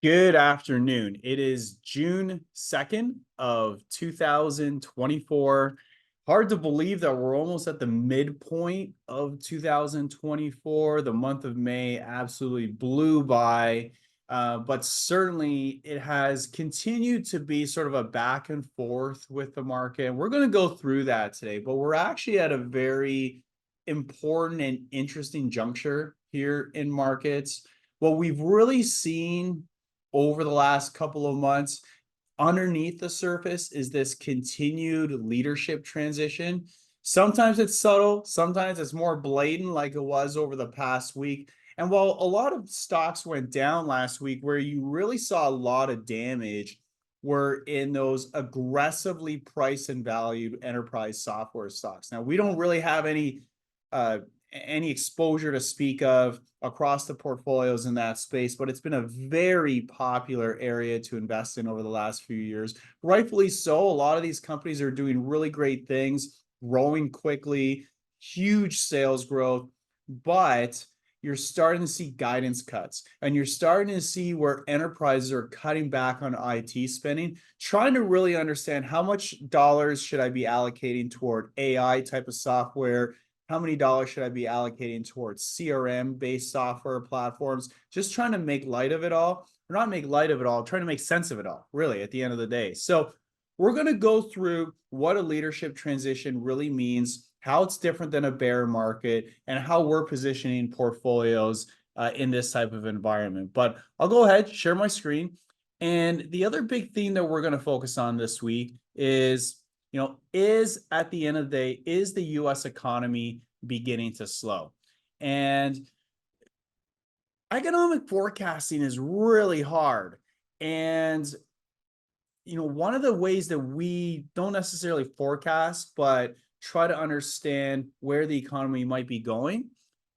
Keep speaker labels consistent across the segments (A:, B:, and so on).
A: Good afternoon. It is June 2nd of 2024. Hard to believe that we're almost at the midpoint of 2024. The month of May absolutely blew by, but certainly it has continued to be sort of a back and forth with the market. We're going to go through that today, but we're actually at a very important and interesting juncture here in markets. What we've really seen over the last couple of months underneath the surface is this continued leadership transition. Sometimes it's subtle, sometimes it's more blatant, like it was over the past week. And while a lot of stocks went down last week, where you really saw a lot of damage were in those aggressively priced and valued enterprise software stocks. Now, we don't really have uh, any exposure to speak of across the portfolios in that space, but it's been a very popular area to invest in over the last few years. Rightfully so. A lot of these companies are doing really great things, growing quickly, huge sales growth, but you're starting to see guidance cuts and you're starting to see where enterprises are cutting back on IT spending, trying to really understand how much dollars should I be allocating toward AI type of software, how many dollars should I be allocating towards CRM based software platforms, just trying to make light of it all, or not make light of it all, trying to make sense of it all, really, at the end of the day. So, we're going to go through what a leadership transition really means, how it's different than a bear market, and how we're positioning portfolios in this type of environment. But I'll go ahead, share my screen. And the other big theme that we're going to focus on this week is is at the end of the day, is the US economy beginning to slow? And economic forecasting is really hard. And, one of the ways that we don't necessarily forecast, but try to understand where the economy might be going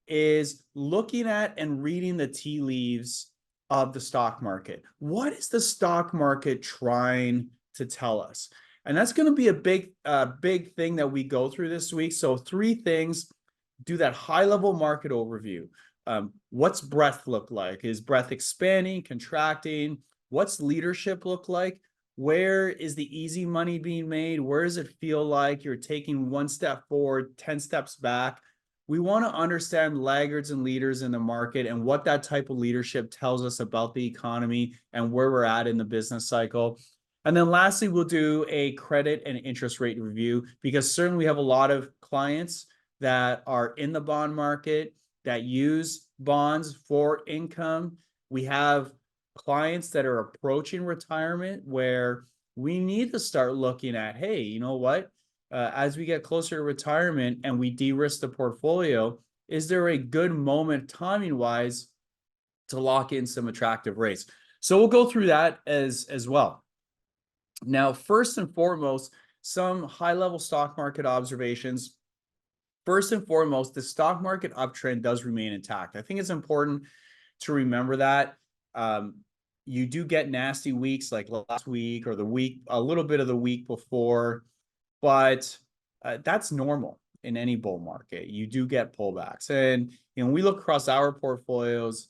A: is looking at and reading the tea leaves of the stock market. What is the stock market trying to tell us? And that's going to be a big thing that we go through this week. So three things: do that high level market overview. What's breadth look like? Is breadth expanding, contracting? What's leadership look like? Where is the easy money being made? Where does it feel like you're taking one step forward, 10 steps back? We want to understand laggards and leaders in the market and what that type of leadership tells us about the economy and where we're at in the business cycle. And then lastly, we'll do a credit and interest rate review, because certainly we have a lot of clients that are in the bond market that use bonds for income. We have clients that are approaching retirement where we need to start looking at, hey, you know what? As we get closer to retirement and we de-risk the portfolio, is there a good moment timing wise to lock in some attractive rates? So we'll go through that as well. Now, first and foremost, some high level stock market observations. First and foremost, the stock market uptrend does remain intact. I think it's important to remember that. You do get nasty weeks like last week or the week, a little bit of the week before, but that's normal in any bull market. You do get pullbacks. And, we look across our portfolios.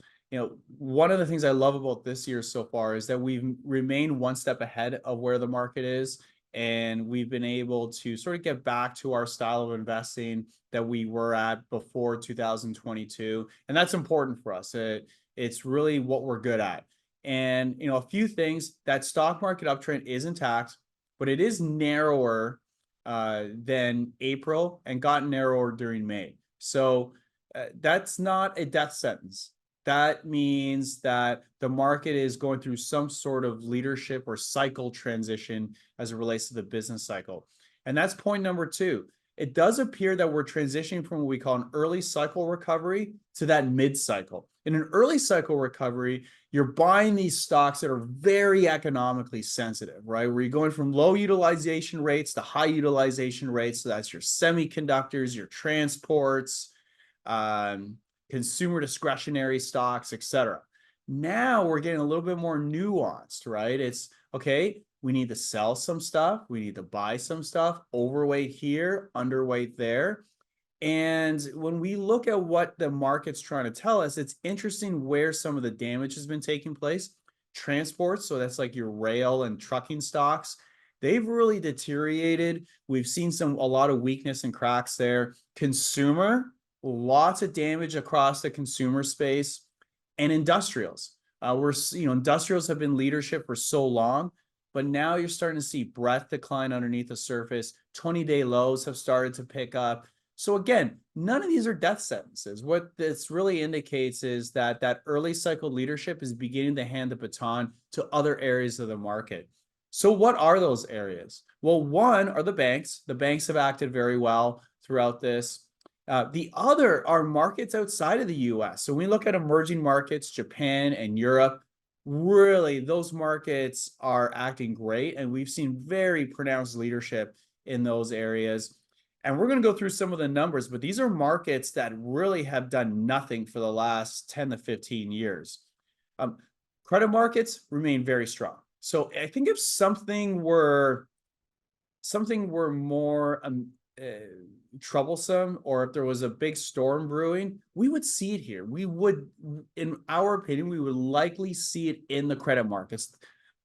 A: One of the things I love about this year so far is that we've remained one step ahead of where the market is. And we've been able to sort of get back to our style of investing that we were at before 2022. And that's important for us. It's really what we're good at. And, a few things: that stock market uptrend is intact, but it is narrower than April and got narrower during May. So that's not a death sentence. That means that the market is going through some sort of leadership or cycle transition as it relates to the business cycle. And that's point number two. It does appear that we're transitioning from what we call an early cycle recovery to that mid cycle. In an early cycle recovery, you're buying these stocks that are very economically sensitive, right? Where you're going from low utilization rates to high utilization rates. So that's your semiconductors, your transports, consumer discretionary stocks, etc. Now we're getting a little bit more nuanced, right? It's okay, we need to sell some stuff, we need to buy some stuff, overweight here, underweight there. And when we look at what the market's trying to tell us, it's interesting where some of the damage has been taking place. Transport, so that's like your rail and trucking stocks, they've really deteriorated. We've seen a lot of weakness and cracks there. Consumer, lots of damage across the consumer space, and industrials. Industrials have been leadership for so long, but now you're starting to see breadth decline underneath the surface. 20-day lows have started to pick up. So again, none of these are death sentences. What this really indicates is that that early cycle leadership is beginning to hand the baton to other areas of the market. So what are those areas? Well, one are the banks. The banks have acted very well throughout this. The other are markets outside of the US. So when we look at emerging markets, Japan and Europe, really those markets are acting great. And we've seen very pronounced leadership in those areas. And we're going to go through some of the numbers, but these are markets that really have done nothing for the last 10 to 15 years. Credit markets remain very strong. So I think if something were more troublesome, or if there was a big storm brewing, we would see it here. We would, in our opinion, we would likely see it in the credit markets.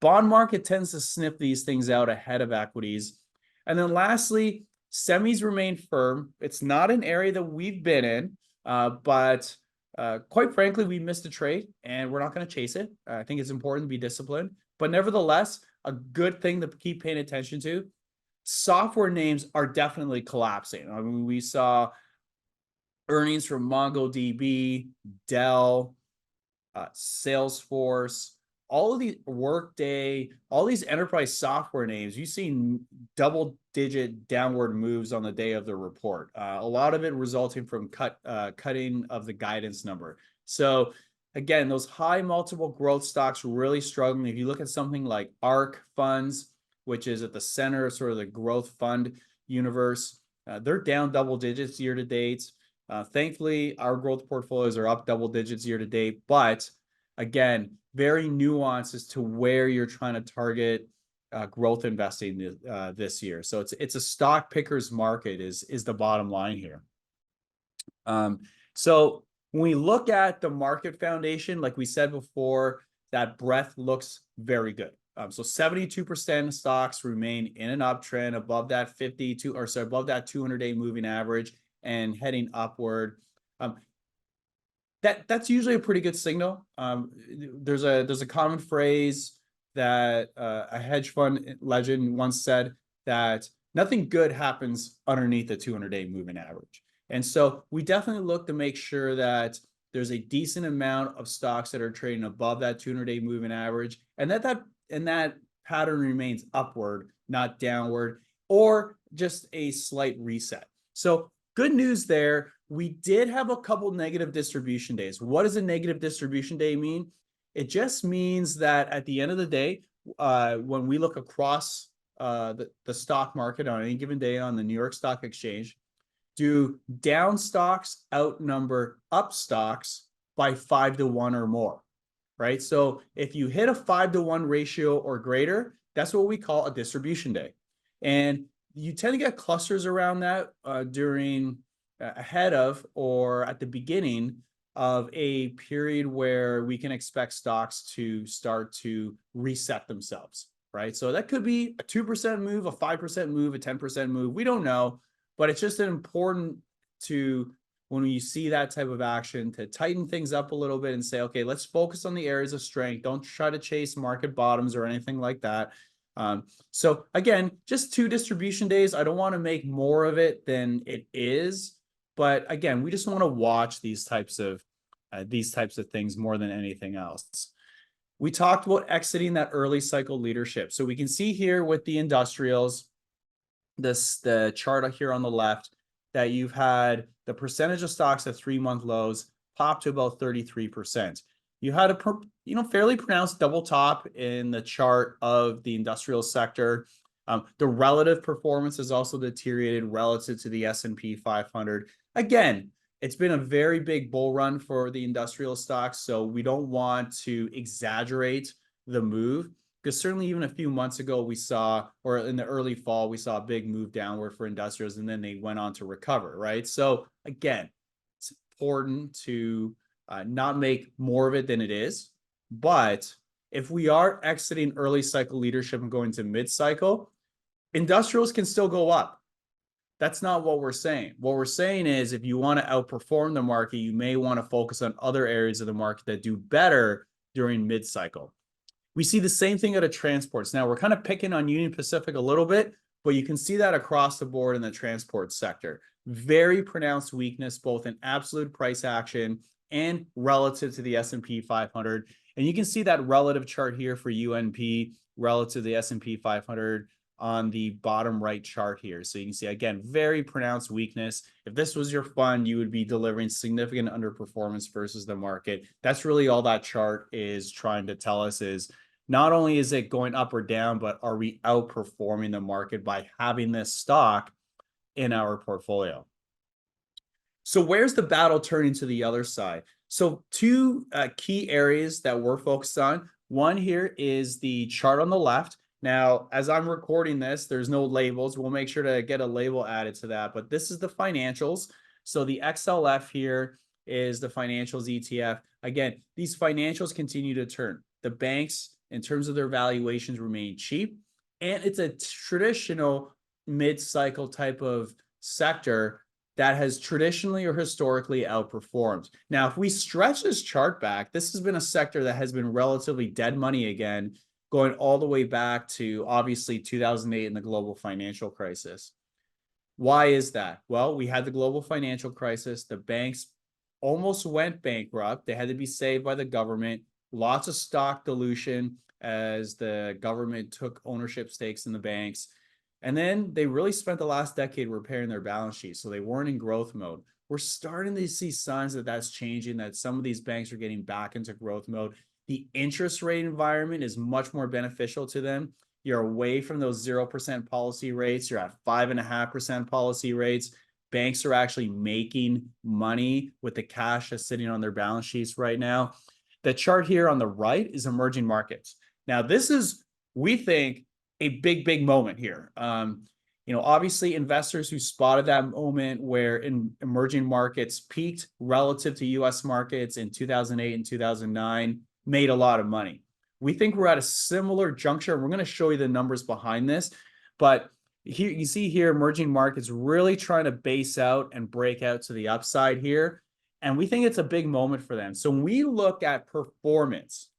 A: Bond market tends to sniff these things out ahead of equities. And then lastly, semis remain firm. It's not an area that we've been in, but quite frankly, we missed a trade and we're not going to chase it. I think it's important to be disciplined, but nevertheless, a good thing to keep paying attention to. Software names are definitely collapsing. I mean, we saw earnings from MongoDB, Dell, Salesforce, all of these Workday, all these enterprise software names, you've seen double-digit downward moves on the day of the report. A lot of it resulting from cutting of the guidance number. So again, those high multiple growth stocks really struggling. If you look at something like ARK funds, which is at the center of sort of the growth fund universe, they're down double digits year to date. Thankfully, our growth portfolios are up double digits year to date, but again, very nuanced as to where you're trying to target growth investing this year. So it's a stock picker's market is the bottom line here. So when we look at the market foundation, like we said before, that breadth looks very good. So 72% of stocks remain in an uptrend above that 200-day moving average and heading upward. That's usually a pretty good signal. There's a common phrase that a hedge fund legend once said, that nothing good happens underneath the 200-day moving average. And so we definitely look to make sure that there's a decent amount of stocks that are trading above that 200-day moving average, and that pattern remains upward, not downward, or just a slight reset. So good news there. We did have a couple negative distribution days. What does a negative distribution day mean? It just means that at the end of the day, when we look across the stock market on any given day on the New York Stock Exchange, do down stocks outnumber up stocks by 5 to 1 or more, right? So if you hit a 5 to 1 ratio or greater, that's what we call a distribution day. And you tend to get clusters around that during ahead of or at the beginning of a period where we can expect stocks to start to reset themselves, right? So that could be a 2% move, a 5% move, a 10% move. We don't know, but it's just important to, when you see that type of action, to tighten things up a little bit and say, okay, let's focus on the areas of strength. Don't try to chase market bottoms or anything like that. So again, just 2 distribution days. I don't want to make more of it than it is, but again, we just want to watch these types of things more than anything else. We talked about exiting that early cycle leadership. So we can see here with the industrials, the chart here on the left, that you've had the percentage of stocks at 3-month lows pop to about 33%. You had a fairly pronounced double top in the chart of the industrial sector. The relative performance has also deteriorated relative to the S&P 500. Again, it's been a very big bull run for the industrial stocks, so we don't want to exaggerate the move, because certainly even a few months ago we saw, or in the early fall, we saw a big move downward for industrials, and then they went on to recover, right? So again, it's important to not make more of it than it is, but if we are exiting early cycle leadership and going to mid cycle, industrials can still go up. That's not what we're saying. What we're saying is if you want to outperform the market, you may want to focus on other areas of the market that do better during mid cycle. We see the same thing out of transports. Now, we're kind of picking on Union Pacific a little bit, but you can see that across the board in the transport sector. Very pronounced weakness, both in absolute price action and relative to the S&P 500. And you can see that relative chart here for UNP relative to the S&P 500 on the bottom right chart here. So you can see, again, very pronounced weakness. If this was your fund, you would be delivering significant underperformance versus the market. That's really all that chart is trying to tell us, is not only is it going up or down, but are we outperforming the market by having this stock in our portfolio? So where's the battle turning to the other side? So two key areas that we're focused on. One here is the chart on the left. Now, as I'm recording this, there's no labels. We'll make sure to get a label added to that, but this is the financials. So the XLF here is the financials ETF. Again, these financials continue to turn. The banks, in terms of their valuations, remain cheap, and it's a traditional mid-cycle type of sector that has traditionally or historically outperformed. Now, if we stretch this chart back, this has been a sector that has been relatively dead money again, going all the way back to obviously 2008 and the global financial crisis. Why is that? Well, we had the global financial crisis. The banks almost went bankrupt. They had to be saved by the government. Lots of stock dilution as the government took ownership stakes in the banks. And then they really spent the last decade repairing their balance sheet. So they weren't in growth mode. We're starting to see signs that that's changing, that some of these banks are getting back into growth mode. The interest rate environment is much more beneficial to them. You're away from those 0% policy rates. You're at 5.5% policy rates. Banks are actually making money with the cash that's sitting on their balance sheets right now. The chart here on the right is emerging markets. Now, this is, we think, a big moment here. Obviously, investors who spotted that moment where emerging markets peaked relative to U.S. markets in 2008 and 2009 made a lot of money. We think we're at a similar juncture. We're going to show you the numbers behind this, but here you see here emerging markets really trying to base out and break out to the upside here, and we think it's a big moment for them. So when we look at performance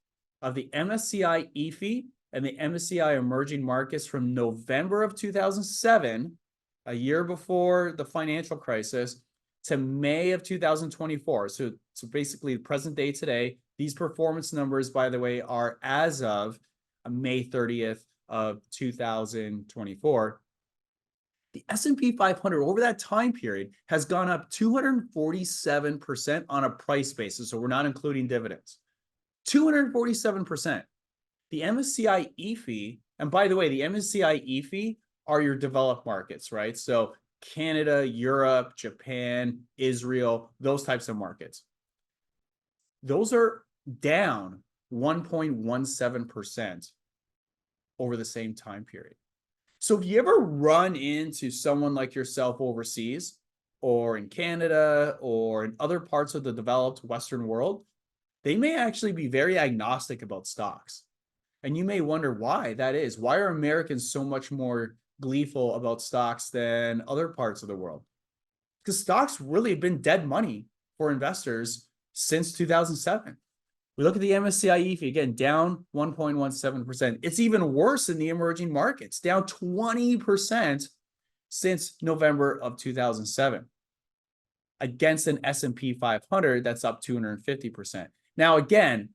A: of the MSCI EAFE and the MSCI emerging markets from November of 2007, a year before the financial crisis, to May of 2024. So basically the present day today. These performance numbers, by the way, are as of May 30th of 2024. The S&P 500 over that time period has gone up 247% on a price basis. So we're not including dividends. 247%. The MSCI EAFE, and by the way, the MSCI EAFE are your developed markets, right? So Canada, Europe, Japan, Israel, those types of markets. Those are down 1.17% over the same time period. So if you ever run into someone like yourself overseas or in Canada or in other parts of the developed Western world, they may actually be very agnostic about stocks. And you may wonder why that is. Why are Americans so much more gleeful about stocks than other parts of the world? Because stocks really have been dead money for investors since 2007. We look at the MSCI EAFE, again, down 1.17%. It's even worse in the emerging markets, down 20% since November of 2007, against an S&P 500 that's up 250%. Now, again,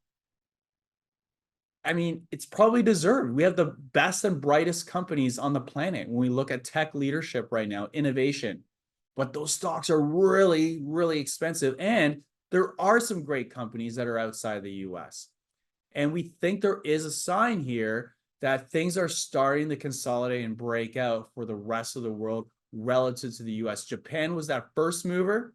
A: I mean, it's probably deserved. We have the best and brightest companies on the planet when we look at tech leadership right now, innovation. But those stocks are really, really expensive. And there are some great companies that are outside the US. And we think there is a sign here that things are starting to consolidate and break out for the rest of the world relative to the US. Japan was that first mover.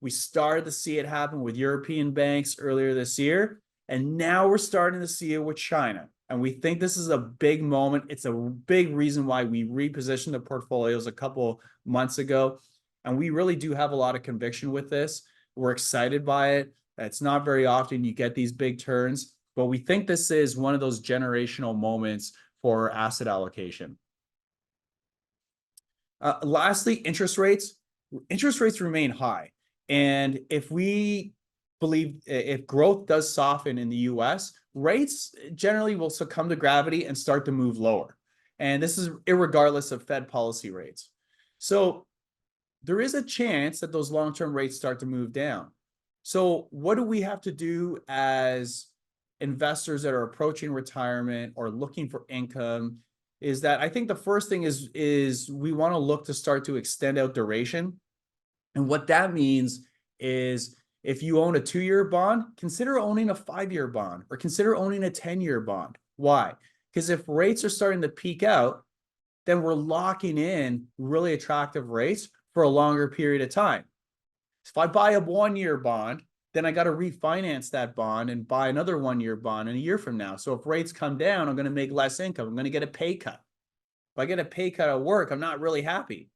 A: We started to see it happen with European banks earlier this year. And now we're starting to see it with China. And we think this is a big moment. It's a big reason why we repositioned the portfolios a couple months ago. And we really do have a lot of conviction with this. We're excited by it. It's not very often you get these big turns. but we think this is one of those generational moments for asset allocation. Lastly, interest rates. Interest rates remain high. And if we believe if growth does soften in the US, rates generally will succumb to gravity and start to move lower. And this is irregardless of Fed policy rates. So there is a chance that those long-term rates start to move down. So what do we have to do as investors that are approaching retirement or looking for income? Is that I think the first thing is we want to look to start to extend out duration. And what that means is if you own a 2-year bond, consider owning a 5-year bond or consider owning a 10-year bond. Why? Because if rates are starting to peak out, then we're locking in really attractive rates for a longer period of time. If I buy a 1-year bond, then I got to refinance that bond and buy another 1-year bond in a year from now. So if rates come down, I'm going to make less income. I'm going to get a pay cut. If I get a pay cut at work, I'm not really happy.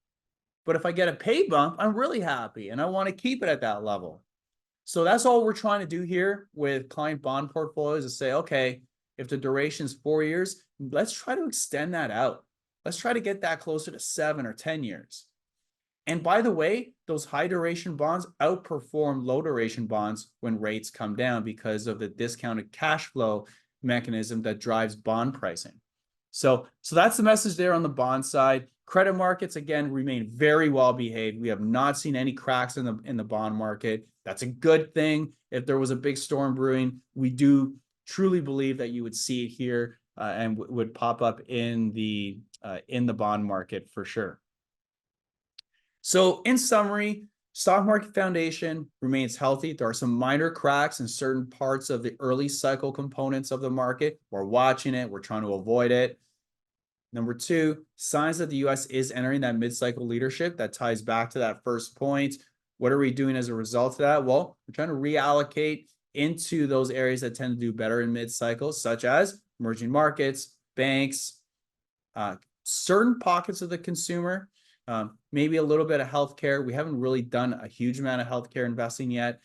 A: But if I get a pay bump, I'm really happy and I want to keep it at that level. So that's all we're trying to do here with client bond portfolios is say, okay, if the duration is 4 years, let's try to extend that out. Let's try to get that closer to 7 or 10 years. And by the way, those high duration bonds outperform low duration bonds when rates come down because of the discounted cash flow mechanism that drives bond pricing. So that's the message there on the bond side. Credit markets, again, remain very well behaved. We have not seen any cracks in the bond market. That's a good thing. If there was a big storm brewing, we do truly believe that you would see it here and would pop up in the bond market for sure. So in summary, stock market foundation remains healthy. There are some minor cracks in certain parts of the early cycle components of the market. We're watching it. We're trying to avoid it. Number 2, signs that the U.S. is entering that mid-cycle leadership. That ties back to that first point. What are we doing as a result of that? Well, we're trying to reallocate into those areas that tend to do better in mid-cycles, such as emerging markets, banks, certain pockets of the consumer, maybe a little bit of healthcare. We haven't really done a huge amount of healthcare investing yet,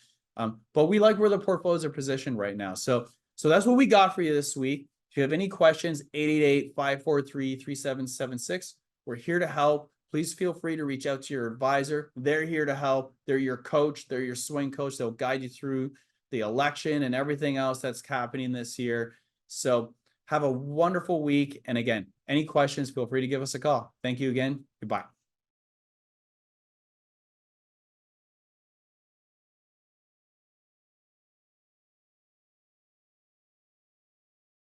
A: but we like where the portfolios are positioned right now. So that's what we got for you this week. If you have any questions, 888-543-3776. We're here to help. Please feel free to reach out to your advisor. They're here to help. They're your coach. They're your swing coach. They'll guide you through the election and everything else that's happening this year. So have a wonderful week. And again, any questions, feel free to give us a call. Thank you again. Goodbye.